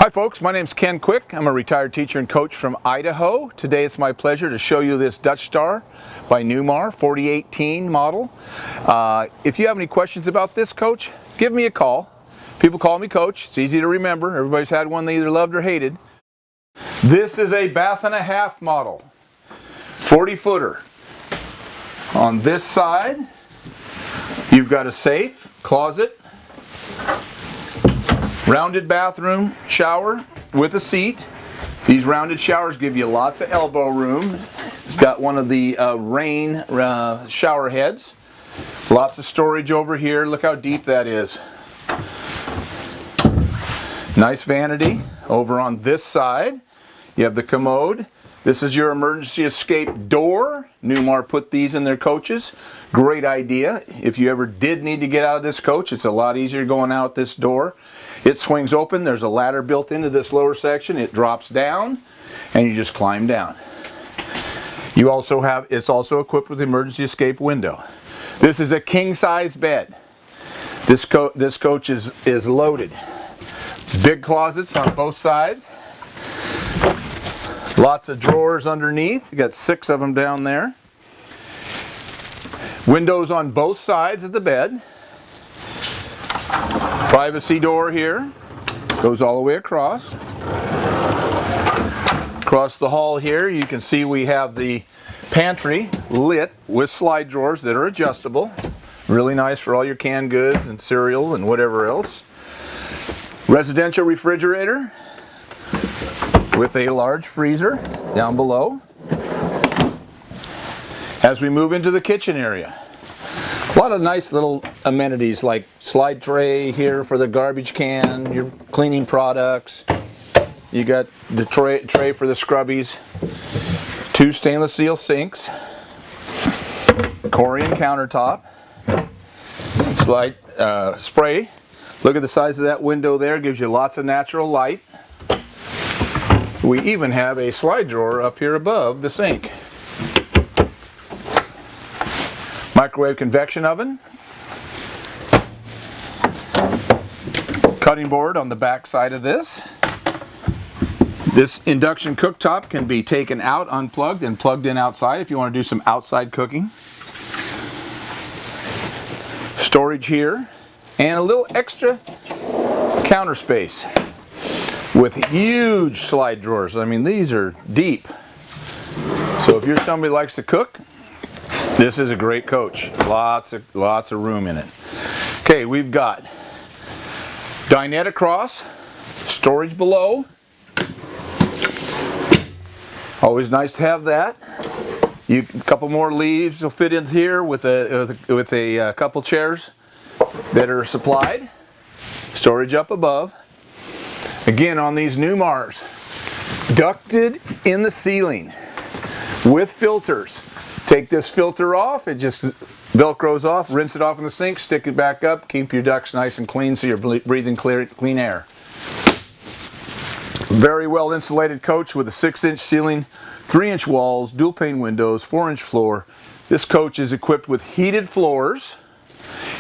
Hi folks, my name's Ken Quick. I'm a retired teacher and coach from Idaho. Today it's my pleasure to show you this Dutch Star by Newmar, 4018 model. If you have any questions about this coach, give me a call. People call me coach. It's easy to remember. Everybody's had one they either loved or hated. This is a bath and a half model, 40-footer. On this side, you've got a safe, closet, rounded bathroom, shower with a seat. These rounded showers give you lots of elbow room. It's got one of the rain shower heads. Lots of storage over here. Look how deep that is. Nice vanity. Over on this side, you have the commode. This is your emergency escape door. Newmar put these in their coaches. Great idea. If you ever did need to get out of this coach, it's a lot easier going out this door. It swings open. There's a ladder built into this lower section. It drops down and you just climb down. You also have, it's also equipped with emergency escape window. This is a king size bed. This coach is loaded. Big closets on both sides. Lots of drawers underneath. You got 6 of them down there. Windows on both sides of the bed. Privacy door here. Goes all the way across. Across the hall here, you can see we have the pantry lit with slide drawers that are adjustable. Really nice for all your canned goods and cereal and whatever else. Residential refrigerator with a large freezer down below. As we move into the kitchen area, a lot of nice little amenities like slide tray here for the garbage can, your cleaning products. You got the tray for the scrubbies, 2 stainless steel sinks, Corian countertop, slide spray. Look at the size of that window there, gives you lots of natural light. We even have a slide drawer up here above the sink. Microwave convection oven. Cutting board on the back side of this. This induction cooktop can be taken out, unplugged, and plugged in outside if you want to do some outside cooking. Storage here. And a little extra counter space with huge slide drawers. I mean, these are deep. So if you're somebody who likes to cook, this is a great coach. Lots of room in it. Okay, we've got dinette across, storage below. Always nice to have that. A couple more leaves will fit in here with a couple chairs that are supplied. Storage up above. Again, on these Newmars, ducted in the ceiling with filters. Take this filter off, it just velcros off, rinse it off in the sink, stick it back up, keep your ducts nice and clean so you're breathing clean air. Very well insulated coach with a 6-inch ceiling, 3-inch walls, dual pane windows, 4-inch floor. This coach is equipped with heated floors.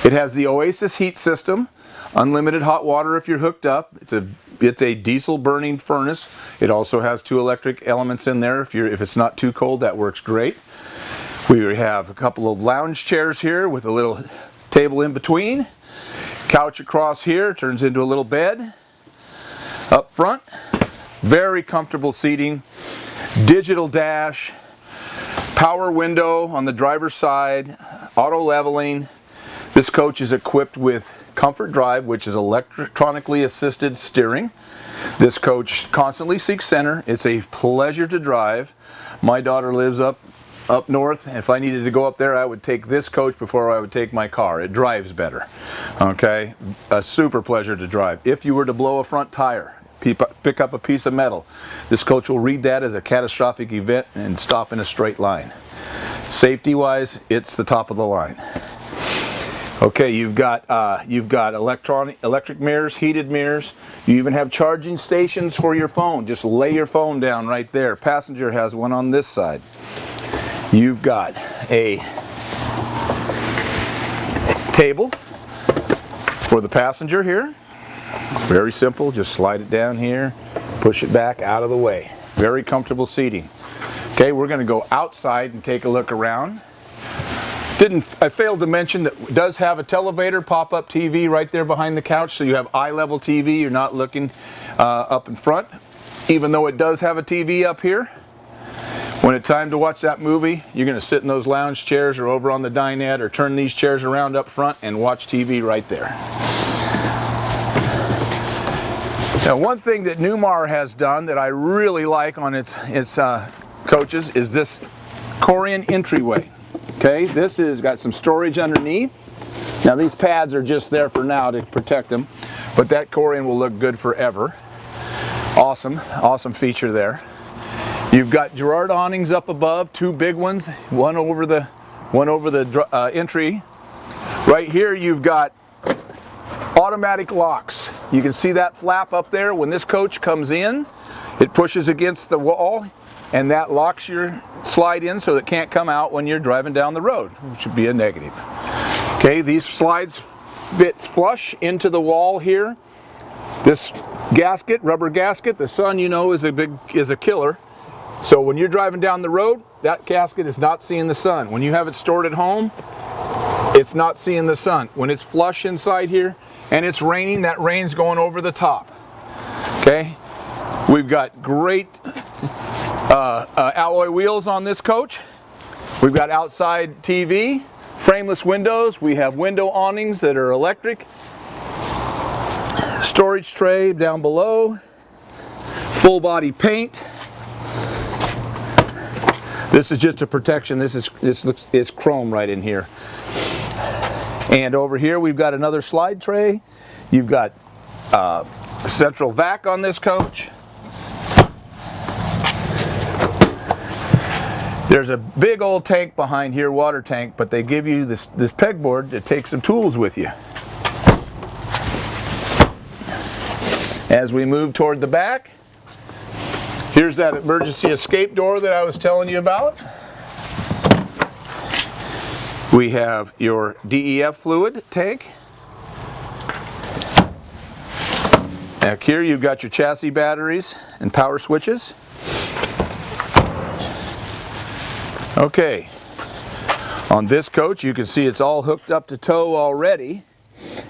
It has the Oasis heat system, unlimited hot water if you're hooked up. It's a diesel burning furnace. It also has 2 electric elements in there. If it's not too cold, that works great. We have a couple of lounge chairs here with a little table in between. Couch across here turns into a little bed. Up front, very comfortable seating. Digital dash, power window on the driver's side, auto leveling. This coach is equipped with Comfort Drive, which is electronically assisted steering. This coach constantly seeks center. It's a pleasure to drive. My daughter lives up north, and if I needed to go up there, I would take this coach before I would take my car. It drives better. Okay, a super pleasure to drive. If you were to blow a front tire, pick up a piece of metal, this coach will read that as a catastrophic event and stop in a straight line. Safety wise, it's the top of the line. Okay, you've got electric mirrors, heated mirrors. You even have charging stations for your phone. Just lay your phone down right there. Passenger has one on this side. You've got a table for the passenger here. Very simple, just slide it down here, push it back out of the way. Very comfortable seating. Okay, we're going to go outside and take a look around. I failed to mention that it does have a televator pop-up TV right there behind the couch, so you have eye-level TV. You're not looking up in front, even though it does have a TV up here. When it's time to watch that movie, you're going to sit in those lounge chairs or over on the dinette or turn these chairs around up front and watch TV right there. Now, one thing that Newmar has done that I really like on its coaches is this Corian entryway. Okay, this has got some storage underneath. Now these pads are just there for now to protect them, but that Corian will look good forever. Awesome, awesome feature there. You've got Girard awnings up above, two big ones, one over the entry. Right here you've got automatic locks. You can see that flap up there. When this coach comes in, it pushes against the wall, and that locks your slide in so it can't come out when you're driving down the road, which would be a negative. Okay, these slides fit flush into the wall here. This gasket, rubber gasket, the sun, you know, is a killer. So when you're driving down the road, that gasket is not seeing the sun. When you have it stored at home, it's not seeing the sun. When it's flush inside here and it's raining, that rain's going over the top. Okay, we've got great alloy wheels on this coach. We've got outside TV, frameless windows. We have window awnings that are electric. Storage tray down below. Full body paint. This is just a protection. This is chrome right in here. And over here we've got another slide tray. You've got central vac on this coach. There's a big old tank behind here, water tank, but they give you this pegboard to take some tools with you. As we move toward the back, here's that emergency escape door that I was telling you about. We have your DEF fluid tank. Back here you've got your chassis batteries and power switches. Okay, on this coach you can see it's all hooked up to tow already,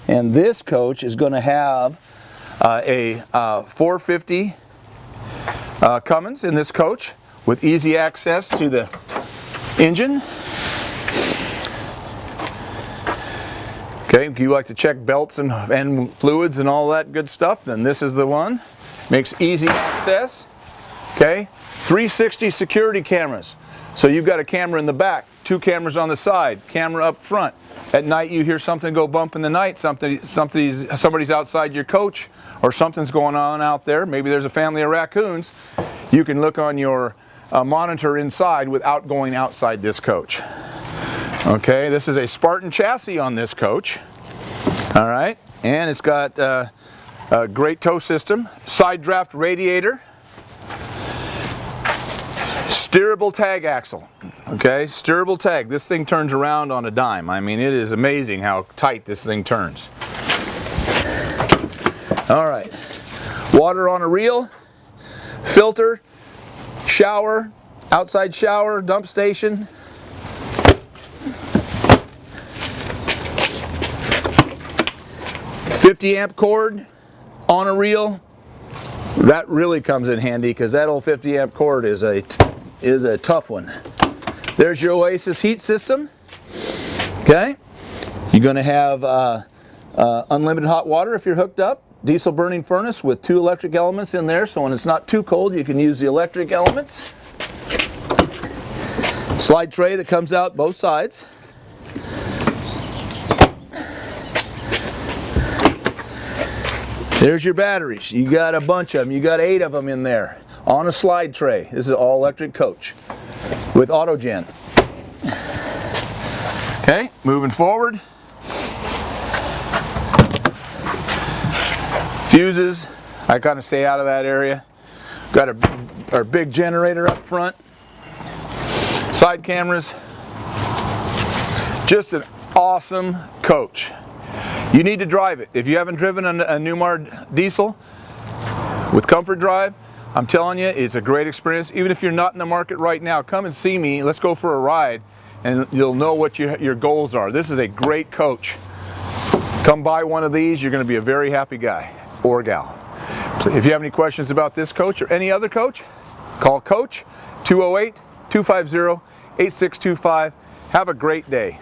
and this coach is going to have a 450 Cummins in this coach with easy access to the engine. Okay, if you like to check belts and fluids and all that good stuff, then this is the one. Makes easy access. Okay, 360 security cameras. So you've got a camera in the back, two cameras on the side, camera up front. At night you hear something go bump in the night, somebody's outside your coach, or something's going on out there, maybe there's a family of raccoons, you can look on your monitor inside without going outside this coach. Okay, this is a Spartan chassis on this coach. All right, and it's got a great tow system, side draft radiator, steerable tag axle. Okay, steerable tag. This thing turns around on a dime. I mean, it is amazing how tight this thing turns. All right, water on a reel, filter, shower, outside shower, dump station. .50 amp cord on a reel. That really comes in handy because that old 50 amp cord is a tough one. There's your Oasis heat system. Okay, you're going to have unlimited hot water if you're hooked up. Diesel burning furnace with 2 electric elements in there, so when it's not too cold you can use the electric elements. Slide tray that comes out both sides. There's your batteries. You got a bunch of them. You got 8 of them in there on a slide tray. This is an all-electric coach with autogen. Okay, moving forward. Fuses, I kind of stay out of that area. Got our big generator up front. Side cameras. Just an awesome coach. You need to drive it. If you haven't driven a Newmar diesel with comfort drive, I'm telling you, it's a great experience. Even if you're not in the market right now, come and see me. Let's go for a ride, and you'll know what your goals are. This is a great coach. Come buy one of these. You're going to be a very happy guy or gal. If you have any questions about this coach or any other coach, call Coach 208-250-8625. Have a great day.